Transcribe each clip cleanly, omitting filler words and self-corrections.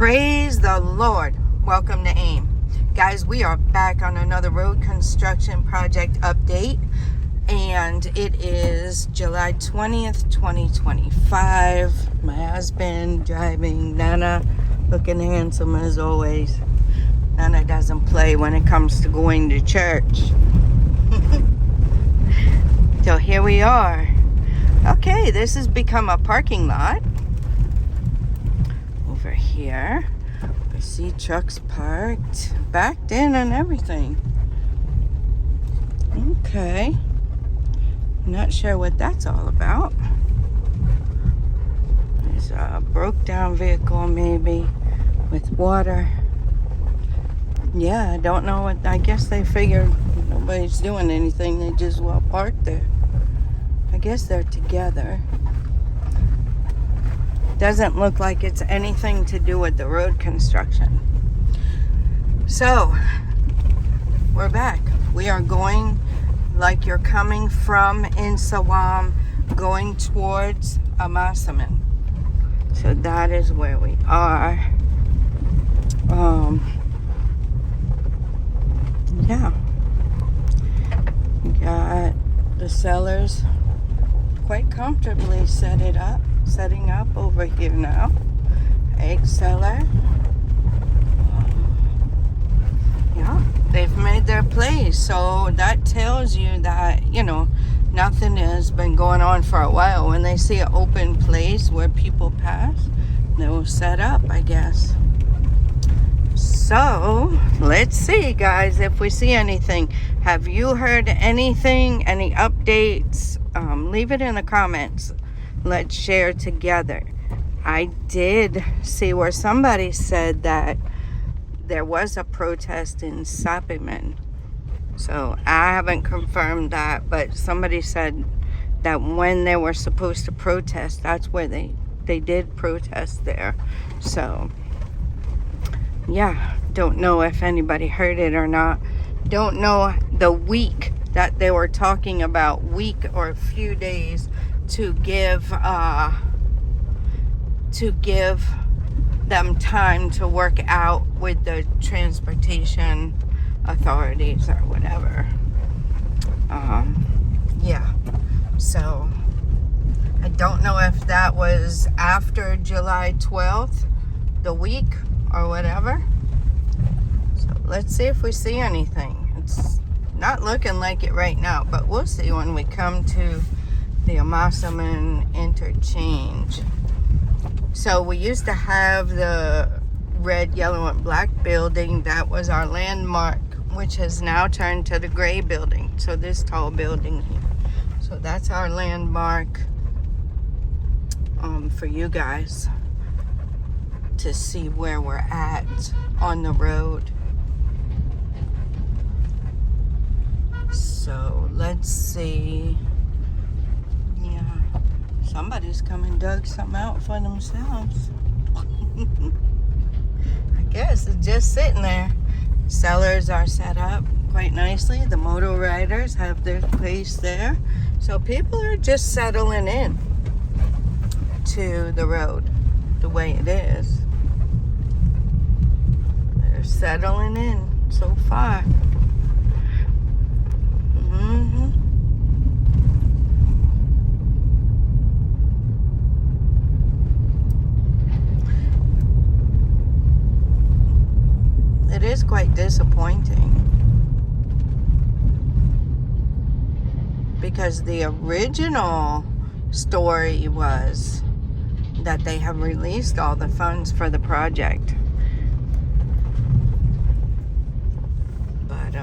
Praise the Lord. Welcome to AIM. Guys, we are back on another road construction project update, and it is July 20th, 2025. My husband driving, Nana looking handsome as always. Nana doesn't play when it comes to going to church. So here we are. Okay, this has become a parking lot. Over here, I see trucks parked, backed in and everything. Okay. Not sure what that's all about. There's a broke down vehicle maybe with water. Yeah, I don't know what, I guess they figured nobody's doing anything. They just well parked there. I guess they're together. Doesn't look like it's anything to do with the road construction. So, we're back. We are going like you're coming from Nsawam, going towards Pavement. So that is where we are. Yeah. We got the sellers quite comfortably setting up over here now. Egg seller. Yeah, they've made their place. So that tells you that, nothing has been going on for a while. When they see an open place where people pass, they will set up, I guess. So, let's see, guys, if we see anything. Have you heard anything? Any updates? Leave it in the comments. Let's share together. I did see where somebody said that there was a protest in Pavement. So I haven't confirmed that, but somebody said that when they were supposed to protest, that's where they did protest there. So yeah, don't know if anybody heard it or not. Don't know the week that they were talking about, week or a few days to give them time to work out with the transportation authorities or whatever. Yeah, so I don't know if that was after July 12th, the week or whatever. So let's see if we see anything. It's not looking like it right now, but we'll see when we come to the Pavement interchange. So we used to have the red, yellow, and black building. That was our landmark, which has now turned to the gray building. So this tall building here. So that's our landmark for you guys to see where we're at on the road. So let's see. Yeah, somebody's come and dug some out for themselves. I guess it's just sitting there. Sellers are set up quite nicely. The Moto Riders have their place there. So people are just settling in to the road the way it is. They're settling in so far. It is quite disappointing because the original story was that they have released all the funds for the project. But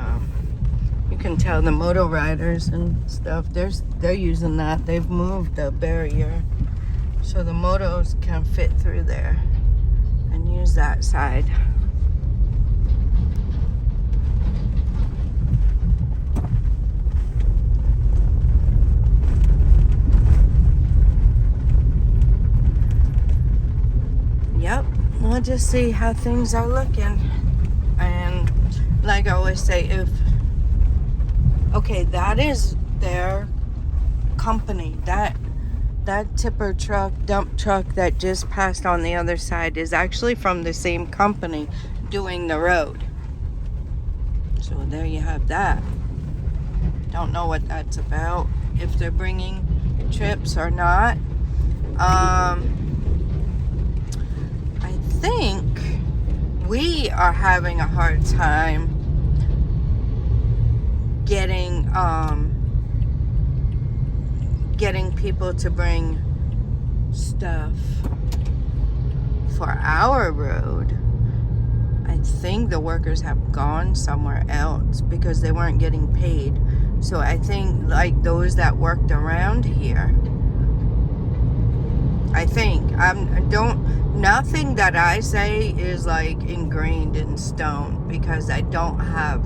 you can tell the Moto Riders and stuff, they're using that. They've moved the barrier so the motos can fit through there and use that side. Yep, we'll just see how things are looking. And like I always say, that is their company. that tipper truck, dump truck that just passed on the other side is actually from the same company doing the road. So there you have that. Don't know what that's about, if they're bringing trips or not. I think we are having a hard time getting people to bring stuff for our road. I think the workers have gone somewhere else because they weren't getting paid. So I think like those that worked around here, I think nothing that I say is like ingrained in stone because I don't have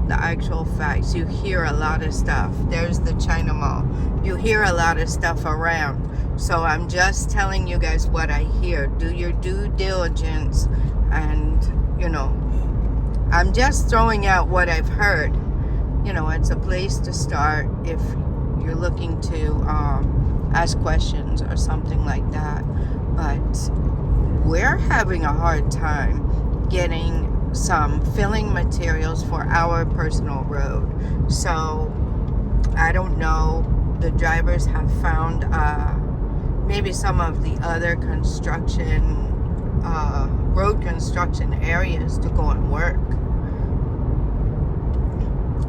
the actual facts. You hear a lot of stuff. There's the China Mall. You hear a lot of stuff around. So I'm just telling you guys what I hear. Do your due diligence, and I'm just throwing out what I've heard. It's a place to start if you're looking to ask questions or something like that. But we're having a hard time getting some filling materials for our personal road. So I don't know, the drivers have found maybe some of the other road construction areas to go and work.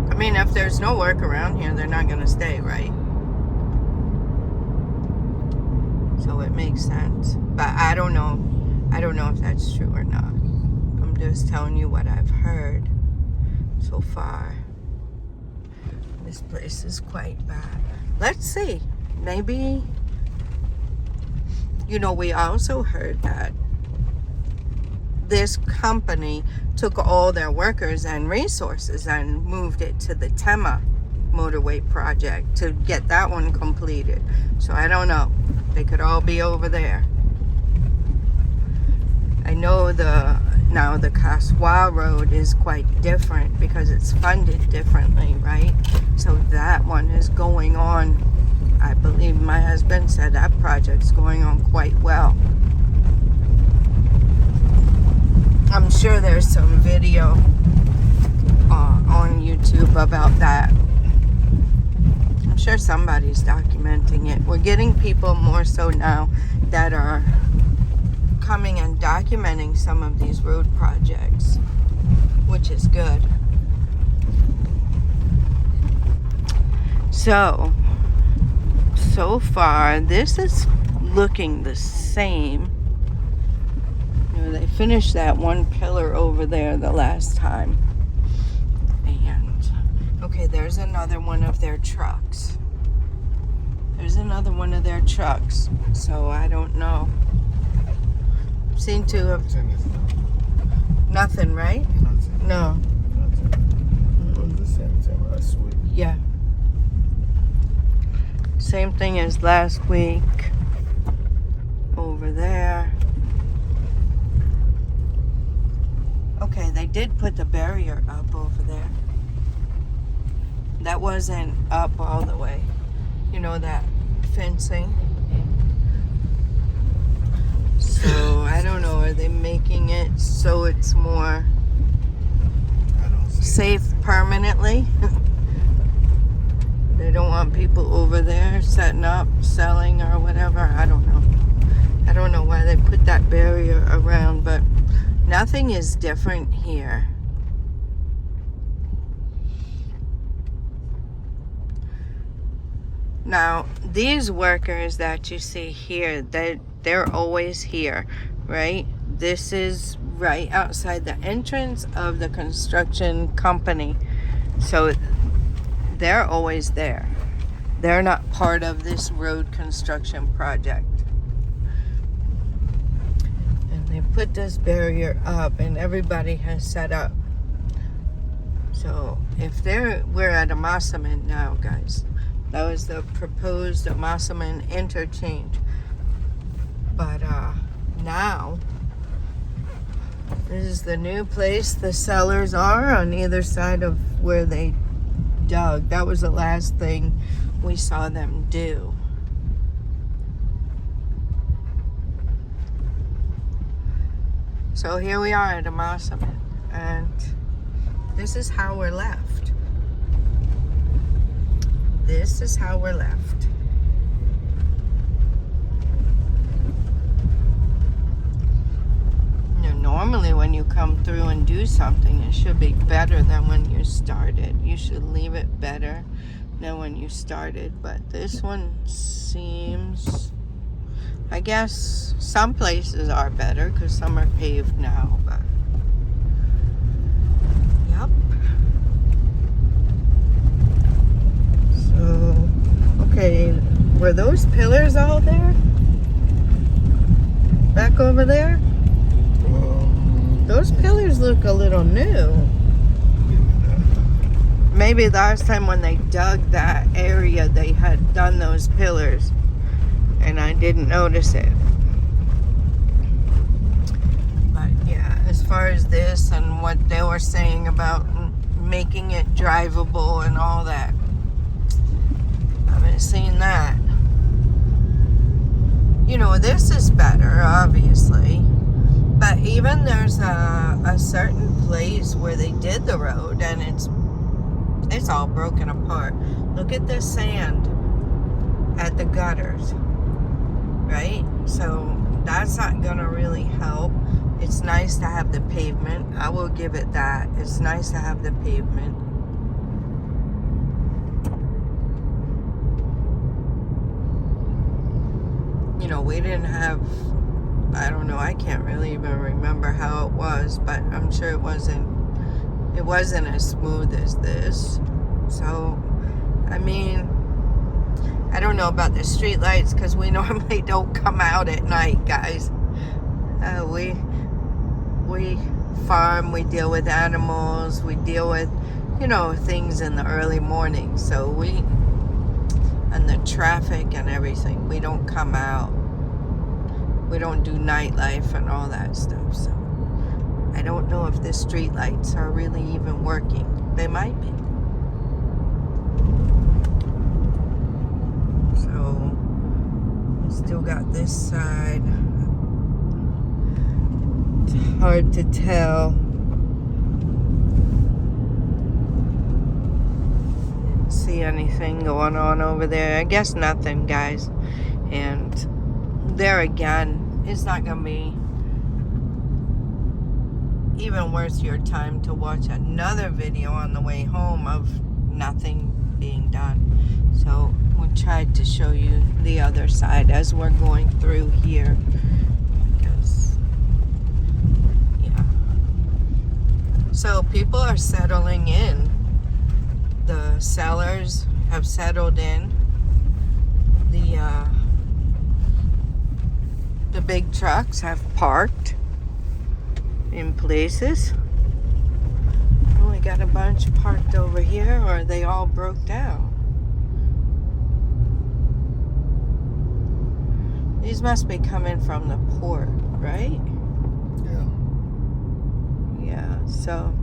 I mean, if there's no work around here, they're not going to stay, right? So it makes sense. But I don't know if that's true or not. I'm just telling you what I've heard so far. This place is quite bad. Let's see. Maybe, we also heard that this company took all their workers and resources and moved it to the Tema motorway project to get that one completed. So I don't know. They could all be over there. I know now the Kaswa road is quite different because it's funded differently, right? So that one is going on. I believe my husband said that project's going on quite well. I'm sure there's some video on YouTube about that. I'm sure somebody's documenting it. We're getting people more so now that are coming and documenting some of these road projects, which is good. So far, this is looking the same. They finished that one pillar over there the last time. And, okay, there's another one of their trucks. So I don't know. Seem to have... Nothing, right? Nothing. No. Nothing. It was the same thing last week. Yeah. Same thing as last week. Over there. Okay, they did put the barrier up over there. That wasn't up all the way. That fencing. So, I don't know. Are they making it so it's more safe permanently? They don't want people over there setting up, selling, or whatever. I don't know. I don't know why they put that barrier around, but nothing is different here. Now, these workers that you see here, they're always here, right? This is right outside the entrance of the construction company. So they're always there. They're not part of this road construction project. And they put this barrier up and everybody has set up. So if we're at Nsawam now, guys. That was the proposed Nsawam interchange. But now, this is the new place the sellers are on either side of where they dug. That was the last thing we saw them do. So here we are at Pavement, and this is how we're left. This is how we're left. Normally when you come through and do something, it should be better than when you started. You should leave it better than when you started. But this one seems, I guess some places are better because some are paved now. But yep. So, okay, were those pillars all there? Back over there? Those pillars look a little new. Maybe last time when they dug that area, they had done those pillars and I didn't notice it. But yeah, as far as this and what they were saying about making it drivable and all that, I haven't seen that. You know, this is better, obviously. But even there's a certain place where they did the road and it's all broken apart. Look at the sand at the gutters, right? So that's not gonna really help. It's nice to have the pavement. I will give it that. It's nice to have the pavement. You know, we didn't have, I don't know, I can't really even remember how it was, but I'm sure it wasn't as smooth as this. So, I mean, I don't know about the street lights because we normally don't come out at night, guys. We farm, we deal with animals, we deal with, you know, things in the early morning. So and the traffic and everything, we don't come out. We don't do nightlife and all that stuff, so I don't know if the street lights are really even working. They might be. So, still got this side. It's hard to tell. Didn't see anything going on over there. I guess nothing, guys. And there again, it's not gonna be even worth your time to watch another video on the way home of nothing being done. So we tried to show you the other side as we're going through here, because yeah, so people are settling in. The sellers have settled in. The big trucks have parked in places. We got a bunch parked over here, or they all broke down. These must be coming from the port, right? Yeah. Yeah, so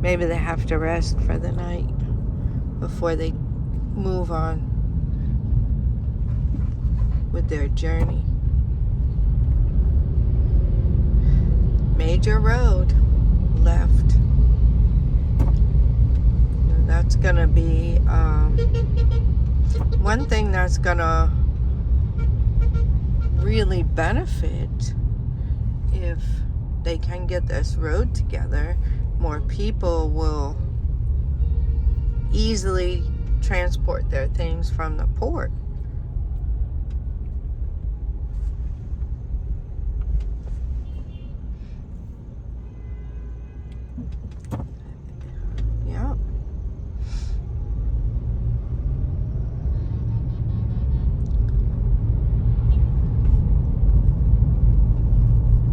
maybe they have to rest for the night before they move on with their journey. Major road left. That's gonna be one thing that's gonna really benefit if they can get this road together. More people will easily transport their things from the port. Yeah.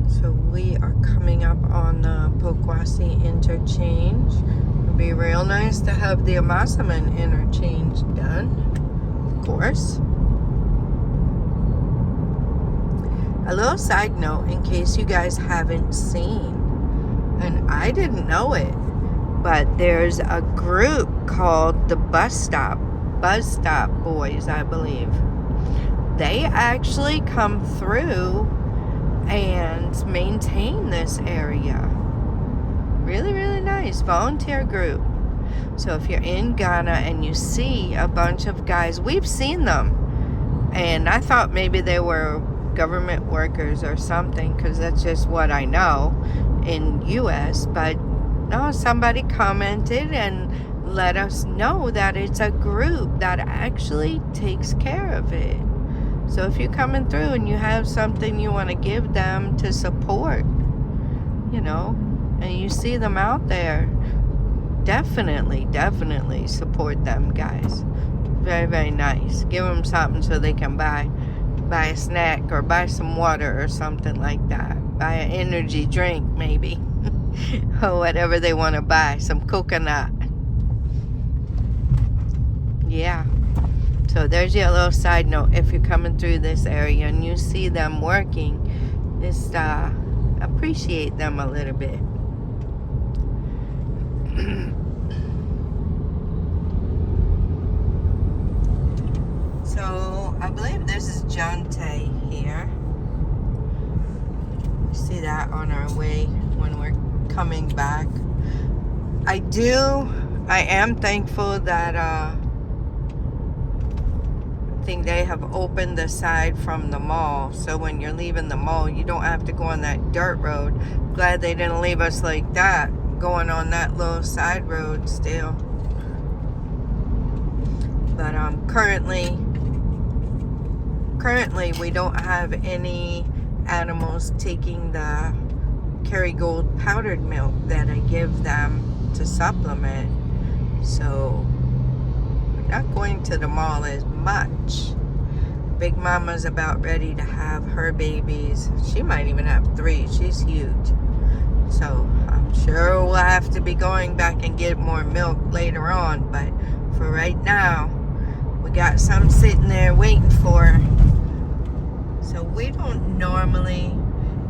So we are coming up on the Pokwasi interchange. It'd be real nice to have the Pavement interchange done, of course. A little side note in case you guys haven't seen, and I didn't know it, but there's a group called the Bus Stop Boys, I believe. They actually come through and maintain this area. Really, really nice volunteer group. So if you're in Ghana and you see a bunch of guys, we've seen them, and I thought maybe they were government workers or something, because that's just what I know in US, but no, somebody commented and let us know that it's a group that actually takes care of it. So if you're coming through and you have something you want to give them to support, you know, and you see them out there, definitely support them, guys. Very, very nice. Give them something so they can buy a snack or buy some water or something like that. Buy an energy drink maybe. Or whatever they want to buy. Some coconut. Yeah. So there's your little side note. If you're coming through this area and you see them working, just appreciate them a little bit. So I believe this is Jante here. We see that on our way when we're coming back. I am thankful that I think they have opened the side from the mall, so when you're leaving the mall you don't have to go on that dirt road. Glad they didn't leave us like that, going on that little side road still. But currently we don't have any animals taking the Kerrygold powdered milk that I give them to supplement, so we're not going to the mall as much. Big Mama's about ready to have her babies. She might even have 3. She's huge, so I'm sure we'll have to be going back and get more milk later on, but for right now we got some sitting there waiting for her. So we don't normally,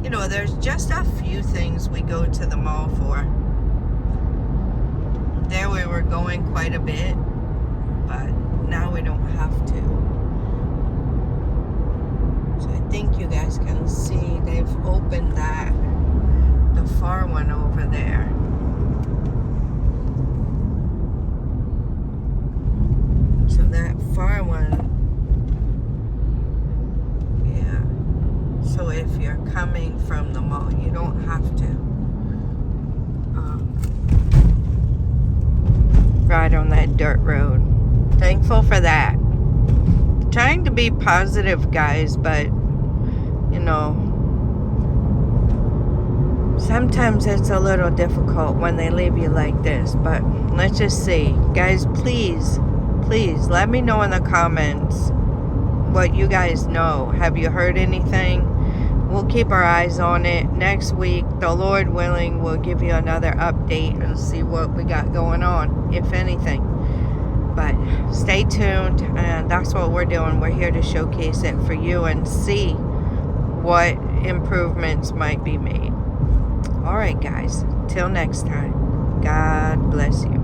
you know, there's just a few things we go to the mall for. There we were going quite a bit, but now we don't have to. So I think you guys can see they've opened the far one over there. So that far one, so if you're coming from the mall, you don't have to ride on that dirt road. Thankful for that. Trying to be positive, guys, but you know, sometimes it's a little difficult when they leave you like this. But let's just see, guys, please let me know in the comments what you guys know. Have you heard anything? We'll keep our eyes on it. Next week, the Lord willing, we'll give you another update and see what we got going on, if anything. But stay tuned, and that's what we're doing. We're here to showcase it for you and see what improvements might be made. All right, guys. Till next time. God bless you.